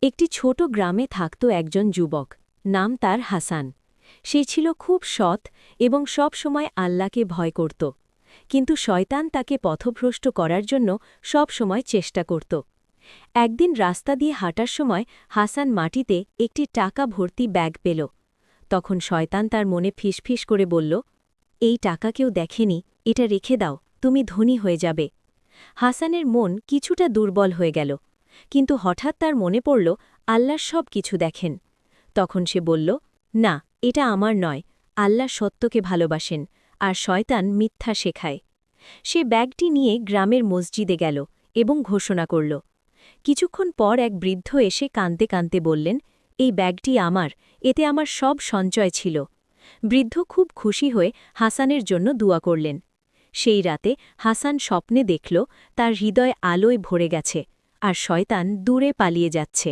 একটি ছোট গ্রামে থাকত একজন যুবক, নাম তার হাসান। সে ছিল খুব সৎ এবং সব সময় আল্লাহকে ভয় করত। কিন্তু শয়তান তাকে পথভ্রষ্ট করার জন্য সব সময় চেষ্টা করত। একদিন রাস্তা দিয়ে হাঁটার সময় হাসান মাটিতে একটি টাকা ভর্তি ব্যাগ পেল। তখন শয়তান তার মনে ফিসফিস করে বলল, এই টাকা কেউ দেখেনি, এটা রেখে দাও, তুমি ধনী হয়ে যাবে। হাসানের মন কিছুটা দুর্বল হয়ে গেল, কিন্তু হঠাৎ তার মনে পড়ল আল্লাহ সব কিছু দেখেন। তখন সে বলল, না, এটা আমার নয়, আল্লাহ সত্যকে ভালোবাসেন, আর শয়তান মিথ্যা শেখায়। সে ব্যাগটি নিয়ে গ্রামের মসজিদে গেল এবং ঘোষণা করল। কিছুক্ষণ পর এক বৃদ্ধ এসে কাঁদতে কাঁদতে বললেন, এই ব্যাগটি আমার, এতে আমার সব সঞ্চয় ছিল। বৃদ্ধ খুব খুশি হয়ে হাসানের জন্য দোয়া করলেন। সেই রাতে হাসান স্বপ্নে দেখল তার হৃদয় আলোয় ভরে গেছে, আর শয়তান দূরে পালিয়ে যাচ্ছে।